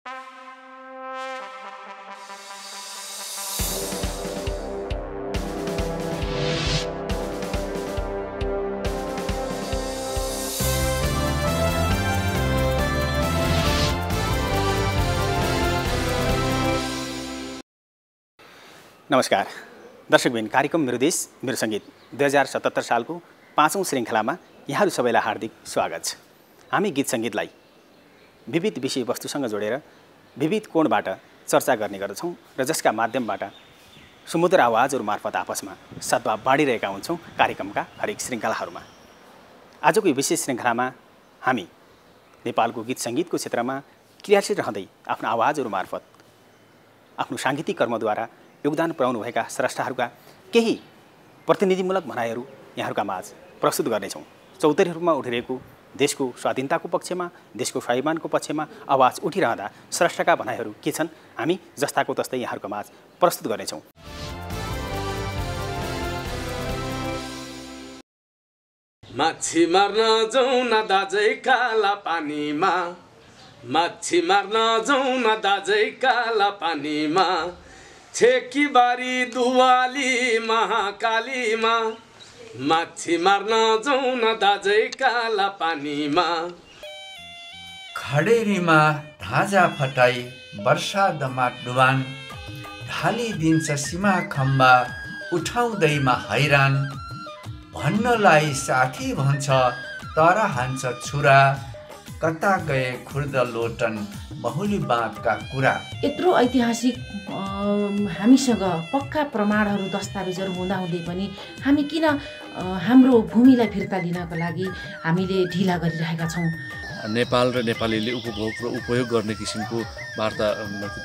नमस्कार दर्शकबिन, कार्यक्रम मेरो देश मेरो सङ्गीत 2077 सालको 5औं श्रृङ्खलामा यहाँहरू सबैलाई हार्दिक स्वागत छ। हामी गीत सङ्गीतलाई विविध विषयवस्तुसँग जोडेर विविध कोणबाट चर्चा गर्ने गर्दछौँ र जसका माध्यमबाट सुमधुर आवाजहरू मार्फत आपसमा सद्भाव बाँडिरहेका हुन्छौँ कार्यक्रमका हरेक श्रृङ्खलाहरूमा। आजको यो विशेष श्रृङ्खलामा हामी नेपालको गीत सङ्गीतको क्षेत्रमा क्रियाशील रहँदै आफ्नो आवाजहरू मार्फत आफ्नो साङ्गीतिक कर्मद्वारा योगदान पुर्याउनुभएका स्रष्टाहरूका केही प्रतिनिधिमूलक भनाइहरू यहाँहरूका माझ प्रस्तुत गर्नेछौँ। चौतरीहरूमा उठिरहेको देशको स्वाधीनताको पक्षमा, देशको स्वाभिमानको पक्षमा आवाज उठिरहँदा स्रष्टाका भनाइहरू के छन् हामी जस्ताको तस्तै यहाँहरूका माझ प्रस्तुत गर्नेछौँ। माछी मार्न जाउँ न दाजै काला पानीमा, माछी मार्न जाउँ न दाजै काला पानीमा, छेकीबारी दुवाली महाकालीमा, माछी मार्न जाउँ न दाजै काला पानीमा। खडेरीमा धाजा फटाई वर्षादमा डुबान, ढालिदिन्छ सीमा खम्बा उठाउँदैमा हैरान, भन्नलाई साथी भन्छ तर हान्छ छुरा, कता गए खुर्द लोटन बहुली बाँधका कुरा। यत्रो ऐतिहासिक हामीसँग पक्का प्रमाणहरू दस्तावेजहरू हुँदाहुँदै पनि हामी किन हाम्रो भूमिलाई फिर्ता लिनका लागि हामीले ढिला गरिरहेका छौँ? नेपाल र नेपालीले उपभोग र उपयोग गर्ने किसिमको वार्ता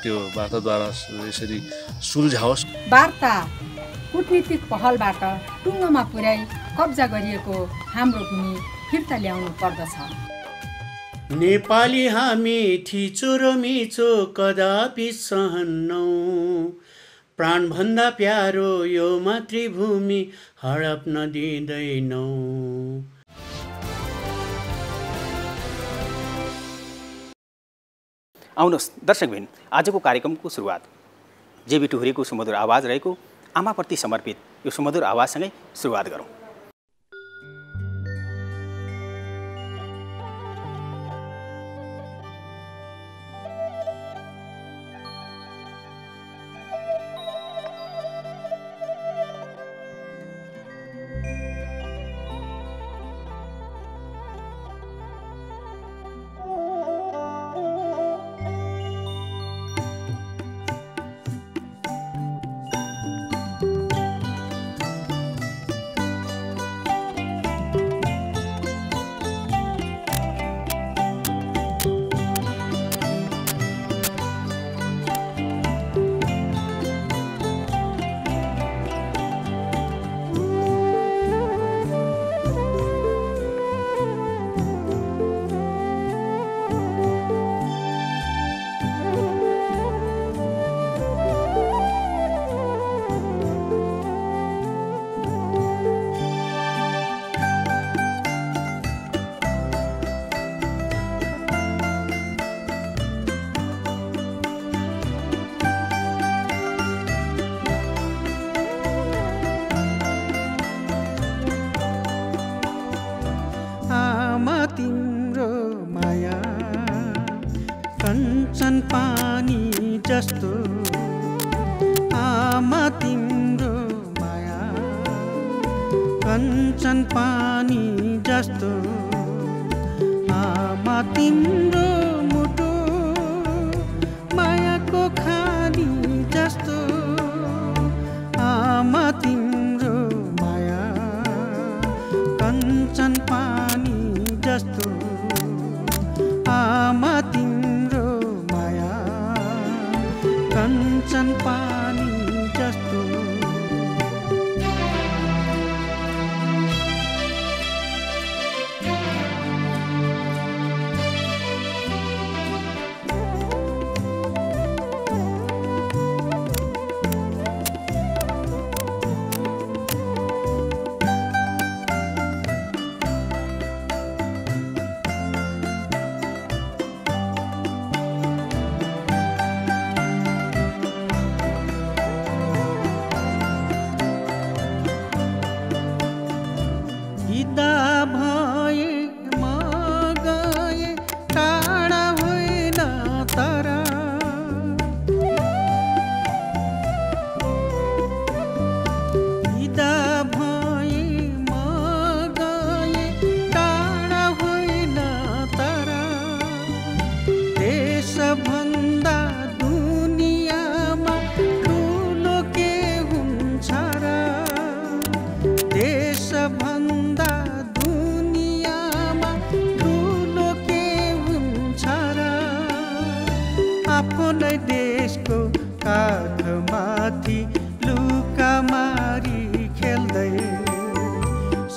त्यो वार्ताद्वारा यसरी सुल्झाओस्। वार्ता कूटनीतिक पहलबाट टुङ्गोमा पुर्याई कब्जा गरिएको हाम्रो भूमि फिर्ता ल्याउनु पर्दछ। नेपाली हामी थिचो र मिचो कदापि सहन्नौ, प्राणभन्दा प्यारो यो मातृभूमि हडप्न दिँदैनौ। आउनुहोस् दर्शकबिन, आजको कार्यक्रमको सुरुवात जेबी टुहुरेको सुमधुर आवाज रहेको आमाप्रति समर्पित यो सुमधुर आवाजसँगै सुरुवात गरौँ। तिम्रो माया कञ्चन पानी जस्तो, आमा तिम्रो माया कञ्चन पानी जस्तो, आमा तिम्रो मुटु मायाको खानी जस्तो, आमा तिम्रो माया कञ्चन पानी जस्तो, आमा तिम्रो माया कञ्चन पानी जस्तो। आफ्नै देशको काखमाथि लुका मारी खेल्दै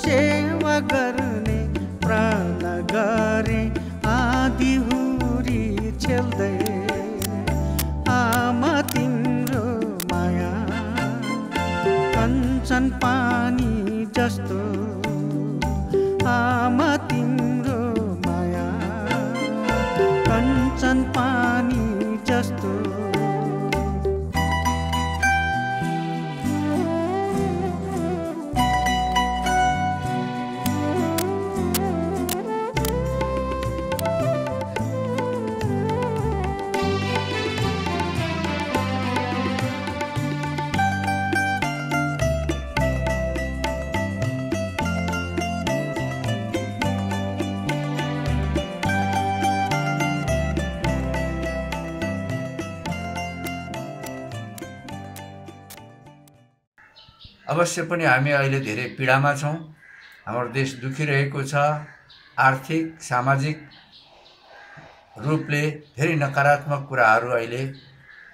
सेवा गर्ने प्राण गरे आधी हुरी छेल्दै आमा तिम्रो माया कञ्चन पानी जस्तो आमा तिम्रो माया कञ्चन पानी जस्तो अवश्य पनि हामी अहिले धेरै पीडामा छौँ। हाम्रो देश दुखिरहेको छ। आर्थिक सामाजिक रूपले धेरै नकारात्मक कुराहरू अहिले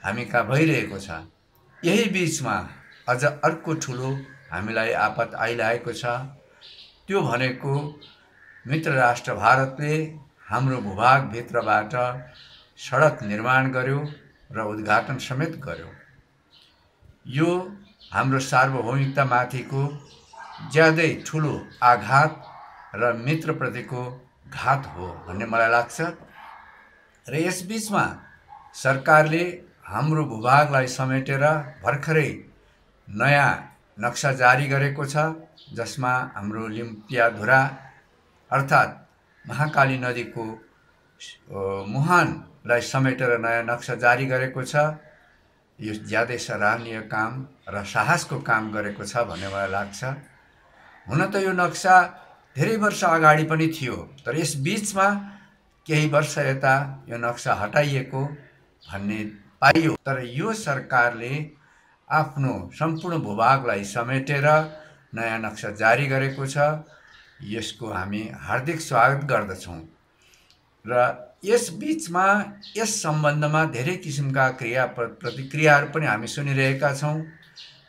हामी कहाँ भइरहेको छ। यही बिचमा अझ अर्को ठुलो हामीलाई आपत आइरहेको छ। त्यो भनेको मित्र राष्ट्र भारतले हाम्रो भूभागभित्रबाट सडक निर्माण गर्यो र उद्घाटन समेत गर्यो। यो हाम्रो सार्वभौमिकतामाथिको ज्यादै ठुलो आघात र मित्रप्रतिको घात हो भन्ने मलाई लाग्छ। र यसबीचमा सरकारले हाम्रो भूभागलाई समेटेर भर्खरै नयाँ नक्सा जारी गरेको छ, जसमा हाम्रो लिम्पियाधुरा अर्थात् महाकाली नदीको मुहानलाई समेटेर नयाँ नक्सा जारी गरेको छ। यो ज्यादै सराहनीय काम र साहसको काम गरेको छ भन्ने मलाई लाग्छ। हुन त यो नक्सा धेरै वर्ष अगाडि पनि थियो, तर यस बीचमा केही वर्ष यता यो नक्सा हटाइएको भन्ने पाइयो। तर यो सरकारले आफ्नो सम्पूर्ण भूभागलाई समेटेर नयाँ नक्सा जारी गरेको छ। यसको हामी हार्दिक स्वागत गर्दछौँ। र यस बीचमा यस सम्बन्धमा धेरै किसिमका प्रतिक्रियाहरू पनि हामी सुनिरहेका छौँ।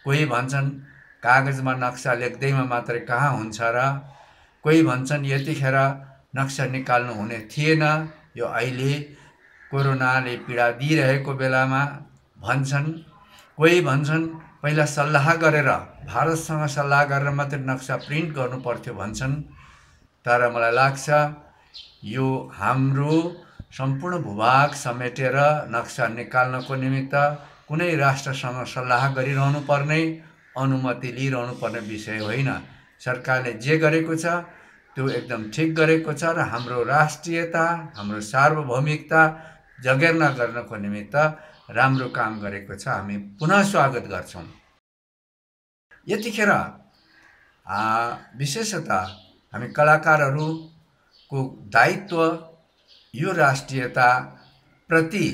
कोही भन्छन् कागजमा नक्सा लेख्दैमा मात्रै कहाँ हुन्छ र, कोही भन्छन् यतिखेर नक्सा निकाल्नु हुने थिएन, यो अहिले कोरोनाले पीडा दिइरहेको बेलामा भन्छन्। कोही भन्छन् पहिला सल्लाह गरेर भारतसँग सल्लाह गरेर मात्रै नक्सा प्रिन्ट गर्नु पर्थ्यो भन्छन्। तर मलाई लाग्छ यो हाम्रो सम्पूर्ण भूभाग समेटेर नक्सा निकाल्नको निमित्त कुनै राष्ट्रसँग सल्लाह गरिरहनु पर्ने, अनुमति लिइरहनु पर्ने विषय होइन। सरकारले जे गरेको छ त्यो एकदम ठिक गरेको छ र हाम्रो राष्ट्रियता, हाम्रो सार्वभौमिकता जगेर्ना गर्नको निमित्त राम्रो काम गरेको छ। हामी पुनः स्वागत गर्छौँ। यतिखेर विशेषतः हामी कलाकारहरूको दायित्व यो राष्ट्रियता प्रति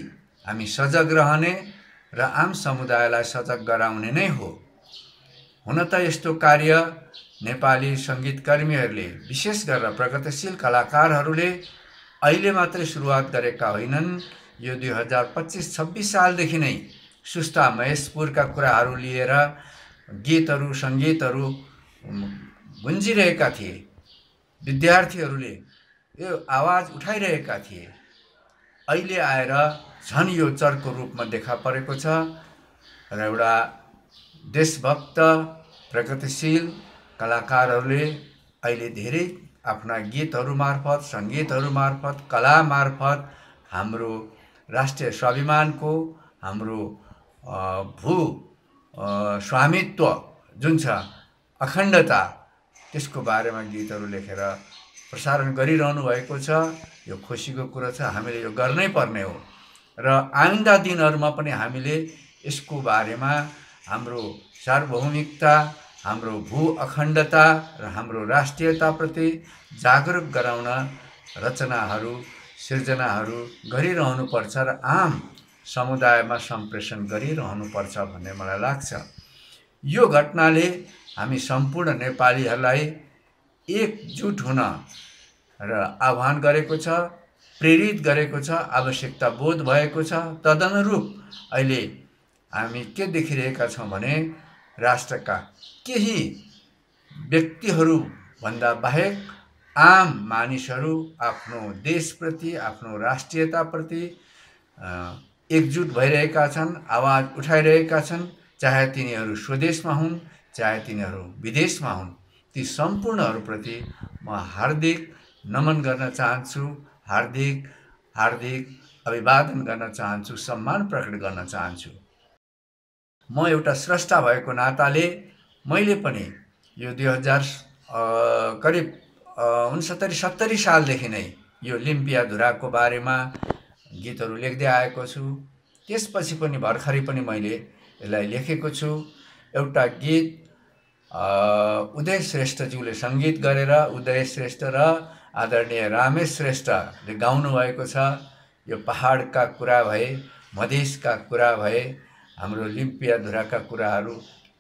हामी सजग रहने र आम समुदायलाई सजग गराउने नै हो। हुन त यस्तो कार्य नेपाली सङ्गीतकर्मीहरूले, विशेष गरेर प्रगतिशील कलाकारहरूले अहिले मात्रै सुरुवात गरेका होइनन्। यो 2025-26 सालदेखि नै सुस्ता महेशपुरका कुराहरू लिएर गीतहरू, सङ्गीतहरू गुन्जिरहेका थिए। विद्यार्थीहरूले यो आवाज उठाइरहेका थिए। अहिले आएर झन् यो चर्को रूपमा देखा परेको छ र एउटा देशभक्त प्रगतिशील कलाकारहरूले अहिले धेरै आफ्ना गीतहरू मार्फत, सङ्गीतहरू मार्फत, कला मार्फत हाम्रो राष्ट्रिय स्वाभिमानको, हाम्रो भू स्वामित्व जुन छ, अखण्डता, त्यसको बारेमा गीतहरू लेखेर प्रसारण गरिरहनु भएको छ। यो खुसीको कुरा छ। हामीले यो गर्नै पर्ने हो र आइन्दा दिनहरूमा पनि हामीले यसको बारेमा हाम्रो सार्वभौमिकता, हाम्रो भू अखण्डता र हाम्रो राष्ट्रियताप्रति जागरुक गराउन रचनाहरू, सिर्जनाहरू गरिरहनुपर्छ र आम समुदायमा सम्प्रेषण गरिरहनुपर्छ भन्ने मलाई लाग्छ। यो घटनाले हामी सम्पूर्ण नेपालीहरूलाई एकजुट हुन र आह्वान गरेको छ प्रेरित गरेको छ, आवश्यकता बोध भएको छ। तदनुरूप अहिले हामी के देखिरहेका छौँ भने राष्ट्रका केही व्यक्तिहरूभन्दा बाहेक आम मानिसहरू आफ्नो देशप्रति, आफ्नो राष्ट्रियताप्रति एकजुट भइरहेका छन्, आवाज उठाइरहेका छन्। चाहे तिनीहरू स्वदेशमा हुन्, चाहे तिनीहरू विदेशमा हुन्, ती सम्पूर्णहरूप्रति म हार्दिक नमन गर्न चाहन्छु, हार्दिक अभिवादन गर्न चाहन्छु, सम्मान प्रकट गर्न चाहन्छु। म एउटा स्रष्टा भएको नाताले मैले पनि यो 2000 करिब 69-70 सालदेखि नै यो लिम्पियाधुराको बारेमा गीतहरू लेख्दै आएको छु। त्यसपछि पनि भर्खरै पनि मैले यसलाई लेखेको छु। एउटा गीत उदय श्रेष्ठज्यूले सङ्गीत गरेर उदय श्रेष्ठ र आदरणीय रमेश श्रेष्ठले गाउनु भएको छ। यो पहाडका कुरा भए, मधेसका कुरा भए, हाम्रो लिम्पियाधुराका कुराहरू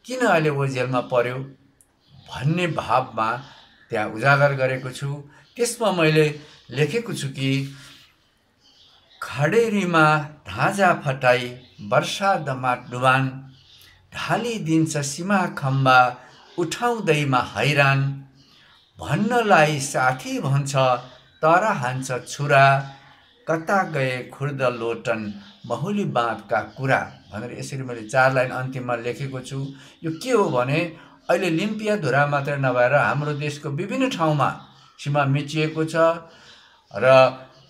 किन अहिले ओझेलमा पर्यो भन्ने भावमा त्यहाँ उजागर गरेको छु। त्यसमा मैले लेखेको छु कि खडेरीमा ढाँजा फटाई वर्षादमा डुबान, ढालिदिन्छ सीमा खम्बा उठाउँदैमा हैरान, भन्नलाई साथी भन्छ तर हान्छ छुरा, कता गए खुर्द लोटन महुली बाँधका कुरा भनेर यसरी मैले 4 लाइन अन्तिममा लेखेको छु। यो के हो भने अहिले लिम्पियाधुरा मात्र नभएर हाम्रो देशको विभिन्न ठाउँमा सीमा मिचिएको छ र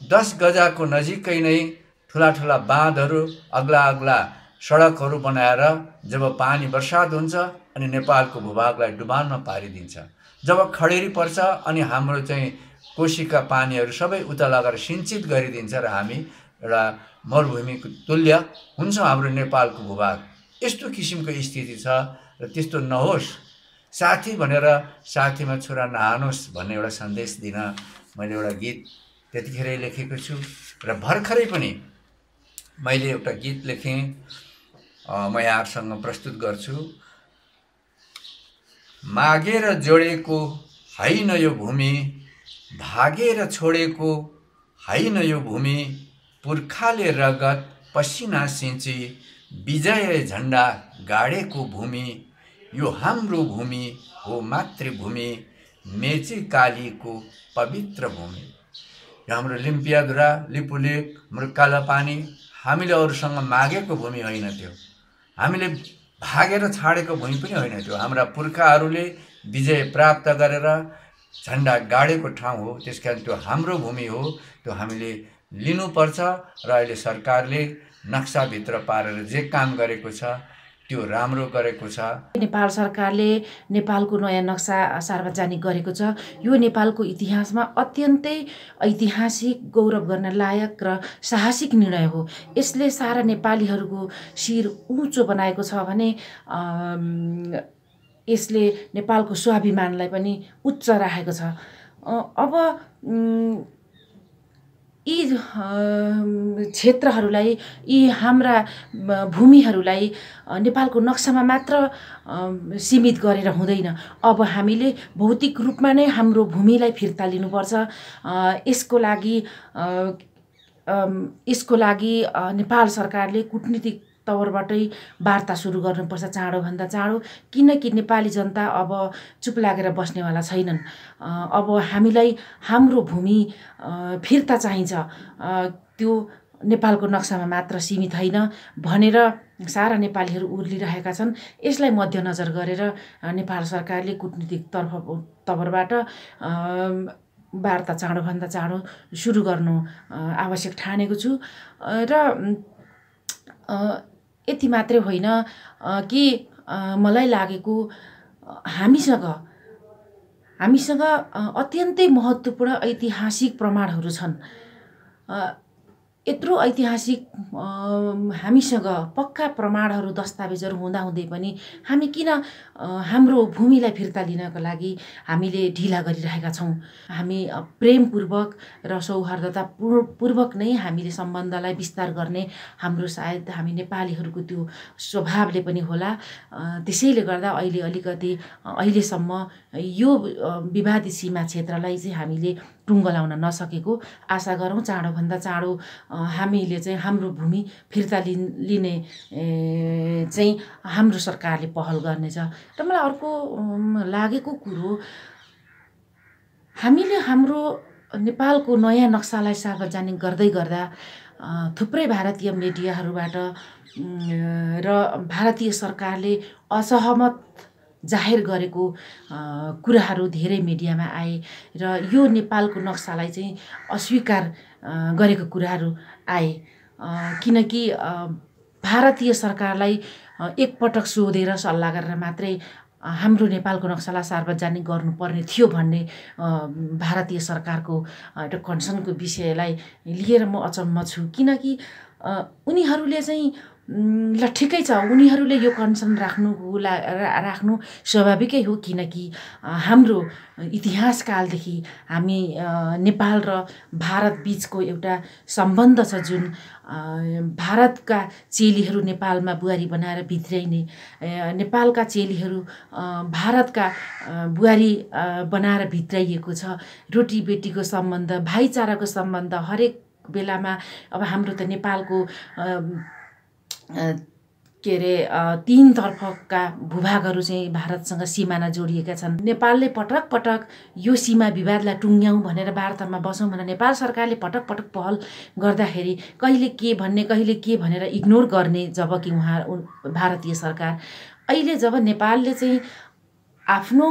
10 गजाको नजिकै नै ठुला ठुला बाँधहरू, अग्ला सडकहरू बनाएर जब पानी बर्सात हुन्छ अनि नेपालको भूभागलाई डुबानमा पारिदिन्छ। जब खडेरी पर्छ अनि हाम्रो चाहिँ कोशीका पानीहरू सबै उता लगेर सिञ्चित गरिदिन्छ र हामी एउटा मरुभूमिको तुल्य हुन्छ हाम्रो नेपालको भूभाग। यस्तो किसिमको स्थिति छ र त्यस्तो नहोस्, साथी भनेर साथीमा छुरा नहानोस् भन्ने एउटा सन्देश दिन मैले एउटा गीत त्यतिखेरै लेखेको छु। र भर्खरै पनि मैले एउटा गीत लेखेँ, म यहाँहरूसँग प्रस्तुत गर्छु। मागेर जोडेको होइन यो भूमि, भागेर छोडेको होइन यो भूमि, पुर्खाले रगत पसिना सिंची विजय झन्डा गाडेको भूमि, यो हाम्रो भूमि हो मातृभूमि, मेची कालीको पवित्र भूमि। यो हाम्रो लिम्पियाधुरा, लिपुलेक, हाम्रो कालापानी हामीले अरूसँग मागेको भूमि होइन, त्यो हामीले भागेर छाडेको भूमि पनि होइन। त्यो हाम्रा पुर्खाहरूले विजय प्राप्त गरेर झन्डा गाडेको ठाउँ हो। त्यसकारण त्यो हाम्रो भूमि हो, त्यो हामीले लिनुपर्छ। र अहिले सरकारले नक्साभित्र पारेर जे काम गरेको छ त्यो राम्रो गरेको छ। नेपाल सरकारले नेपालको नयाँ नक्सा सार्वजनिक गरेको छ। यो नेपालको इतिहासमा अत्यन्तै ऐतिहासिक, गौरव गर्न लायक र साहसिक निर्णय हो। यसले सारा नेपालीहरूको शिर उँचो बनाएको छ भने यसले नेपालको स्वाभिमानलाई पनि उच्च राखेको छ। अब यी क्षेत्रहरूलाई, यी हाम्रा भूमिहरूलाई नेपालको नक्सामा मात्र सीमित गरेर हुँदैन। अब हामीले भौतिक रूपमा नै हाम्रो भूमिलाई फिर्ता लिनुपर्छ। यसको लागि नेपाल सरकारले कूटनीतिक तवरबाटै वार्ता सुरु गर्नुपर्छ चाँडोभन्दा चाँडो, किनकि नेपाली जनता अब चुप लागेर बस्नेवाला छैनन्। अब हामीलाई हाम्रो भूमि फिर्ता चाहिन्छ, त्यो नेपालको नक्सामा मात्र सीमित होइन भनेर सारा नेपालीहरू उर्लिरहेका छन्। यसलाई मध्यनजर गरेर नेपाल सरकारले कूटनीतिक तवरबाट वार्ता चाँडोभन्दा चाँडो सुरु गर्नु आवश्यक ठानेको छु। र यति मात्रै होइन कि मलाई लागेको हामीसँग अत्यन्तै महत्त्वपूर्ण ऐतिहासिक प्रमाणहरू छन्। यत्रो ऐतिहासिक हामीसँग पक्का प्रमाणहरू दस्तावेजहरू हुँदाहुँदै पनि हामी किन हाम्रो भूमिलाई फिर्ता लिनको लागि हामीले ढिला गरिरहेका छौँ। हामी प्रेमपूर्वक र सौहार्दतापूर्वक नै हामीले सम्बन्धलाई विस्तार गर्ने हाम्रो सायद हामी नेपालीहरूको त्यो स्वभावले पनि होला। त्यसैले गर्दा अहिले अलिकति अहिलेसम्म यो विवादित सीमा क्षेत्रलाई चाहिँ हामीले टुङ्गो लाउन नसकेको। आशा गरौँ चाँडोभन्दा चाँडो हामीले चाहिँ हाम्रो भूमि फिर्ता लिने चाहिँ हाम्रो सरकारले पहल गर्नेछ। र मलाई अर्को लागेको कुरो, हामीले हाम्रो नेपालको नयाँ नक्सालाई सार्वजनिक गर्दै गर्दा थुप्रै भारतीय मिडियाहरूबाट र भारतीय सरकारले असहमत जाहेर गरेको कुराहरू धेरै मिडियामा आए र यो नेपालको नक्सालाई चाहिँ अस्वीकार गरेको कुराहरू आए। किनकि भारतीय सरकारलाई एकपटक सोधेर सल्लाह गरेर मात्रै हाम्रो नेपालको नक्सालाई सार्वजनिक गर्नुपर्ने थियो भन्ने भारतीय सरकारको एउटा कन्सर्नको विषयलाई लिएर म अचम्म छु। किनकि उनीहरूले चाहिँ ल ठिकै छ, उनीहरूले यो कन्सर्न राख्नु स्वाभाविकै हो। किनकि हाम्रो इतिहास कालदेखि हामी नेपाल र भारत बिचको एउटा सम्बन्ध छ, जुन भारतका चेलीहरू नेपालमा बुहारी बनाएर भित्र्याइने, नेपालका चेलीहरू भारतका बुहारी बनाएर भित्र्याइएको छ। रोटी बेटीको सम्बन्ध, भाइचाराको सम्बन्ध हरेक बेलामा। अब हाम्रो त नेपालको के अरे तीन तर्फका भूभागहरू चाहिँ भारतसँग सिमाना जोडिएका छन्। नेपालले पटक पटक यो सीमा विवादलाई टुङ्ग्याउँ भनेर वार्तामा बसौँ भनेर नेपाल सरकारले पटक पटक पहल गर्दाखेरि कहिले के भन्ने कहिले के भनेर इग्नोर गर्ने, जबकि भारतीय सरकार अहिले जब नेपालले चाहिँ आफ्नो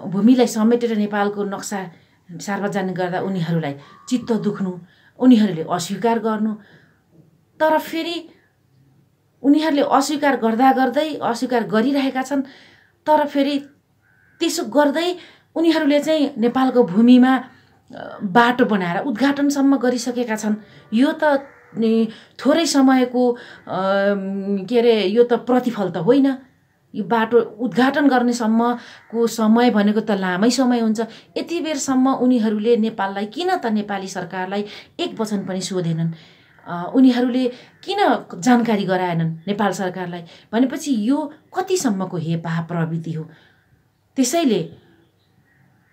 भूमिलाई समेटेर नेपालको नक्सा सार्वजनिक गर्दा उनीहरूलाई चित्त दुख्नु, उनीहरूले अस्वीकार गर्नु, तर फेरि उनीहरूले अस्वीकार अस्वीकार गरिरहेका छन्। तर फेरि त्यसो गर्दै उनीहरूले चाहिँ नेपालको भूमिमा बाटो बनाएर उद्घाटनसम्म गरिसकेका छन्। यो त थोरै समयको के अरे यो त प्रतिफल त होइन। यो बाटो उद्घाटन गर्नेसम्मको समय भनेको त लामै समय हुन्छ। यति बेरसम्म उनीहरूले नेपाललाई किन त नेपाली सरकारलाई एक वचन पनि सोधेनन्, उनीहरूले किन जानकारी गराएनन् नेपाल सरकारलाई भनेपछि यो कतिसम्मको हेपाह प्रवृत्ति हो। त्यसैले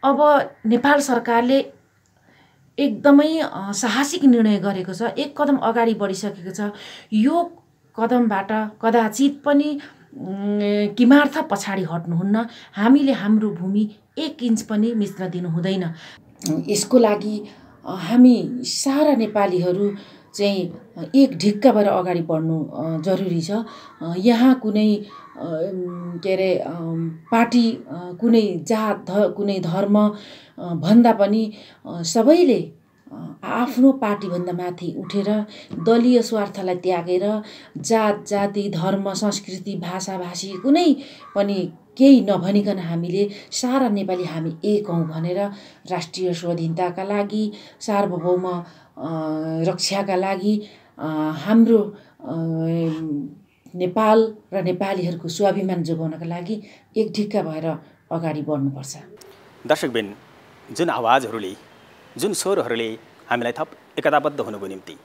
अब नेपाल सरकारले एकदमै साहसिक निर्णय गरेको छ, एक कदम अगाडि बढिसकेको छ। यो कदमबाट कदाचित पनि किमार्थ पछाडि हट्नुहुन्न। हामीले हाम्रो भूमि एक इन्च पनि मिच्न दिनु हुँदैन। यसको लागि हामी सारा नेपालीहरू चाहिँ एक ढिक्का भएर अगाडि बढ्नु जरुरी छ। यहाँ कुनै के अरे पार्टी, कुनै जात, कुनै धर्म भन्दा पनि सबैले आफ्नो पार्टीभन्दा माथि उठेर दलीय स्वार्थलाई त्यागेर जात जाति धर्म संस्कृति भाषा भाषी कुनै पनि केही नभनिकन हामीले सारा नेपाली हामी एक हौँ भनेर राष्ट्रिय स्वाधीनताका लागि, सार्वभौम रक्षाका लागि, हाम्रो नेपाल र नेपालीहरूको स्वाभिमान जोगाउनका लागि एक ढिक्का भएर अगाडि बढ्नुपर्छ। दर्शकबिन, जुन आवाजहरूले, जुन स्वरहरूले हामीलाई थप एकताबद्ध हुनुको निम्ति,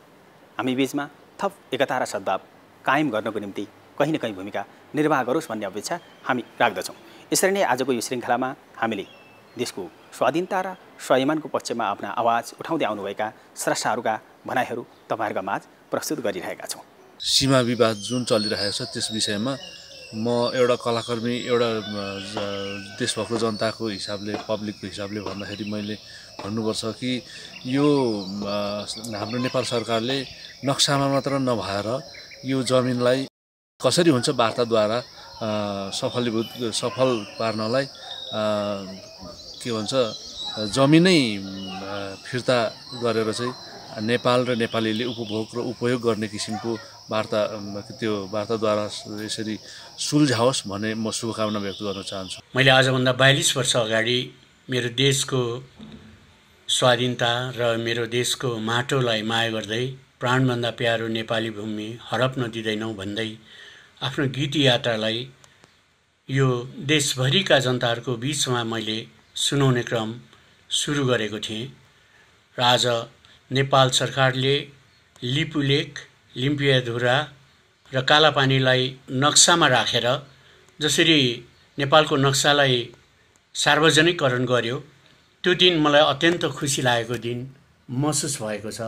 हामी बीचमा थप एकता र सद्भाव कायम गर्नको निम्ति कहीँ न कहीँ भूमिका निर्वाह गरोस् भन्ने अपेक्षा हामी राख्दछौँ। यसरी नै आजको यो श्रृङ्खलामा हामीले देशको स्वाधीनता र स्वाभिमानको पक्षमा आफ्ना आवाज उठाउँदै आउनुभएका स्रष्टाहरूका भनाइहरू तपाईँहरूका माझ प्रस्तुत गरिरहेका छौँ। सीमा विवाद जुन चलिरहेको छ त्यस विषयमा म एउटा कलाकर्मी, एउटा देशभक्त जनताको हिसाबले, पब्लिकको हिसाबले भन्दाखेरि मैले भन्नुपर्छ कि यो हाम्रो नेपाल सरकारले नक्सामा मात्र नभएर यो जमिनलाई कसरी हुन्छ वार्ताद्वारा सफल पार्नलाई के भन्छ जमिनै फिर्ता गरेर चाहिँ नेपाल र नेपालीले उपभोग र उपयोग गर्ने किसिमको वार्ताद्वारा यसरी सुल्झाओस् भन्ने म शुभकामना व्यक्त गर्न चाहन्छु। मैले आजभन्दा 42 वर्ष अगाडि मेरो देशको स्वाधीनता र मेरो देशको माटोलाई माया गर्दै प्राणभन्दा प्यारो नेपाली भूमि हडप्न दिँदैनौँ भन्दै आफ्नो गीत यात्रालाई यो देशभरिका जनताहरूको बीचमा मैले सुनाउने क्रम सुरु गरेको थिएँ र आज नेपाल सरकारले लिपुलेक, लिम्पियाधुरा र कालापानीलाई नक्सामा राखेर जसरी नेपालको नक्सालाई सार्वजनिकरण गर्यो, त्यो दिन मलाई अत्यन्त खुसी लागेको दिन महसुस भएको छ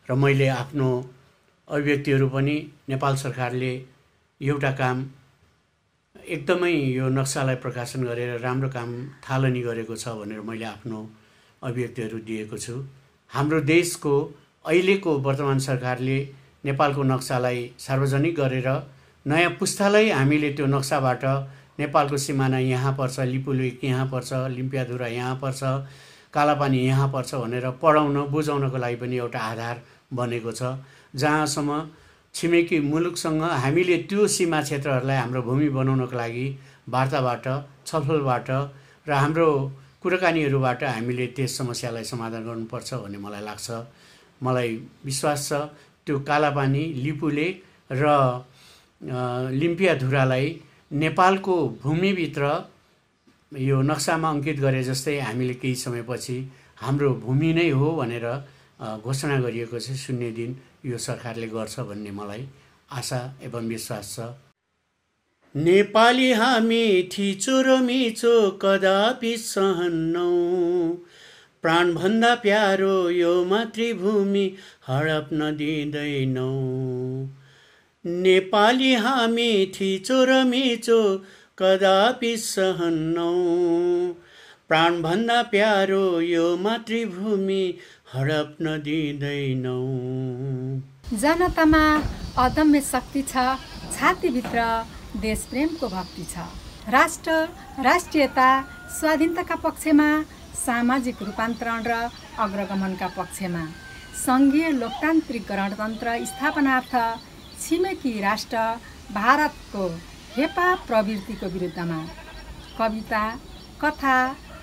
र मैले आफ्नो अभिव्यक्तिहरू पनि नेपाल सरकारले एउटा काम एकदमै यो नक्सालाई प्रकाशन गरेर राम्रो काम थालनी गरेको छ भनेर मैले आफ्नो अभिव्यक्तिहरू दिएको छु। हाम्रो देशको अहिलेको वर्तमान सरकारले नेपालको नक्सालाई सार्वजनिक गरेर नयाँ पुस्तालाई हामीले त्यो नक्साबाट नेपालको सिमाना यहाँ पर्छ, लिपुलेक यहाँ पर्छ, लिम्पियाधुरा यहाँ पर्छ, कालापानी यहाँ पर्छ भनेर पढाउन बुझाउनको लागि पनि एउटा आधार बनेको छ। जहाँसम्म छिमेकी मुलुकसँग हामीले त्यो सीमा क्षेत्रहरूलाई हाम्रो भूमि बनाउनको लागि वार्ताबाट, छलफलबाट र हाम्रो कुराकानीहरूबाट हामीले त्यस समस्यालाई समाधान गर्नुपर्छ भन्ने मलाई लाग्छ। मलाई विश्वास छ त्यो कालापानी, लिपुलेक र लिम्पियाधुरालाई नेपालको भूमिभित्र यो नक्सामा अङ्कित गरे जस्तै हामीले केही समयपछि हाम्रो भूमि नै हो भनेर घोषणा गरिएको छ। शून्य दिन यो सरकारले गर्छ भन्ने मलाई आशा एवं विश्वास छ। नेपाली हामी थिचो र मिचो कदापि सहन्नौ, प्राणभन्दा प्यारो यो मातृभूमि हडप्न दिँदैनौ। नेपाली हामी थिचो र मिचो कदापि सहन्नौ, प्राणभन्दा प्यारो यो मातृभूमि हडप्न दिँदैनौ। जनतामा अदम्य शक्ति छ, छातीभित्र देशप्रेमको भक्ति छ। राष्ट्र, राष्ट्रियता, स्वाधीनताका पक्षमा, सामाजिक रूपान्तरण र अग्रगमनका पक्षमा, सङ्घीय लोकतान्त्रिक गणतन्त्र स्थापनार्थ छिमेकी राष्ट्र भारतको हेपा प्रवृत्तिको विरुद्धमा कविता, कथा,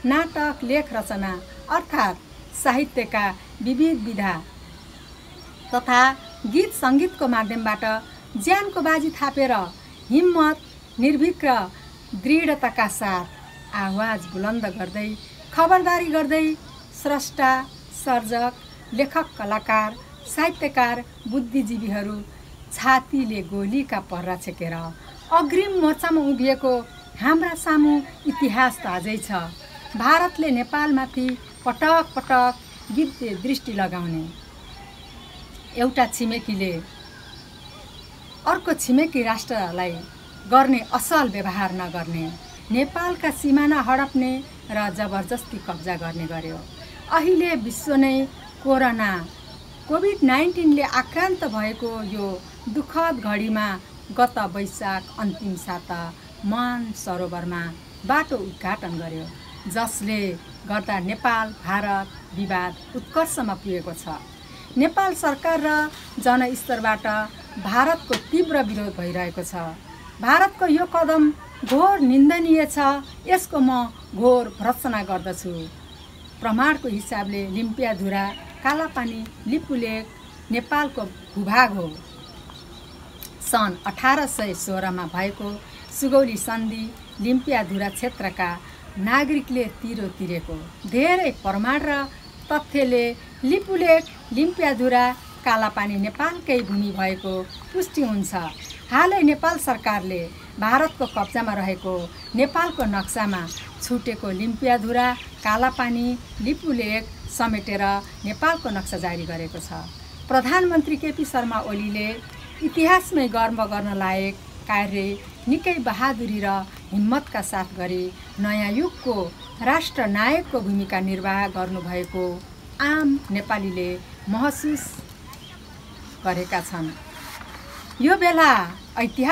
नाटक, लेख रचना अर्थात् साहित्यका विविध विधा तथा गीत सङ्गीतको माध्यमबाट ज्यानको बाजी थापेर हिम्मत, निर्भीक र दृढताका साथ आवाज बुलन्द गर्दै खबरदारी गर्दै स्रष्टा, सर्जक, लेखक, कलाकार, साहित्यकार, बुद्धिजीवीहरू छातीले गोलीका पर्रा छेकेर अग्रिम मोर्चामा उभिएको हाम्रा सामु इतिहास ताजै छ। भारतले नेपालमाथि पटक पटक गिद्धे दृष्टि लगाउने, एउटा छिमेकीले अर्को छिमेकी राष्ट्रलाई गर्ने असल व्यवहार नगर्ने, नेपालका सिमाना हडप्ने र जबरजस्ती कब्जा गर्ने गर्यो। अहिले विश्व नै कोभिड-19ले आक्रान्त भएको यो दुःखद घडीमा गत वैशाख अन्तिम साता मान सरोवरमा बाटो उद्घाटन गर्यो, जसले गर्दा नेपाल भारत विवाद उत्कर्षमा पुगेको छ। नेपाल सरकार र जनस्तरबाट भारतको तीव्र विरोध भइरहेको छ। भारतको यो कदम घोर निन्दनीय छ, यसको म घोर भर्त्सना गर्दछु। प्रमाणको हिसाबले लिम्पियाधुरा, कालापानी, लिपुलेक नेपालको भूभाग हो। सन् 1816 भएको सुगौली सन्धि लिम्पियाधुरा क्षेत्रका नागरिकले तिरेको धेरै प्रमाण र तथ्यले लिपुलेक, लिम्पियाधुरा, कालापानी नेपालकै भूमि भएको पुष्टि हुन्छ। हालै नेपाल सरकारले भारतको कब्जामा रहेको नेपालको नक्सामा छुटेको लिम्पियाधुरा, कालापानी, लिपुलेक समेटेर नेपालको नक्सा जारी गरेको छ। प्रधानमन्त्री केपी शर्मा ओलीले इतिहासमै गर्व गर्न लायक कार्य निकै बहादुरी र हिम्मतका साथ गरी नयाँ युगको राष्ट्रनायकको भूमिका निर्वाह गर्नुभएको आम नेपालीले महसुस गरेका छन्। यो बेला ऐतिहासिक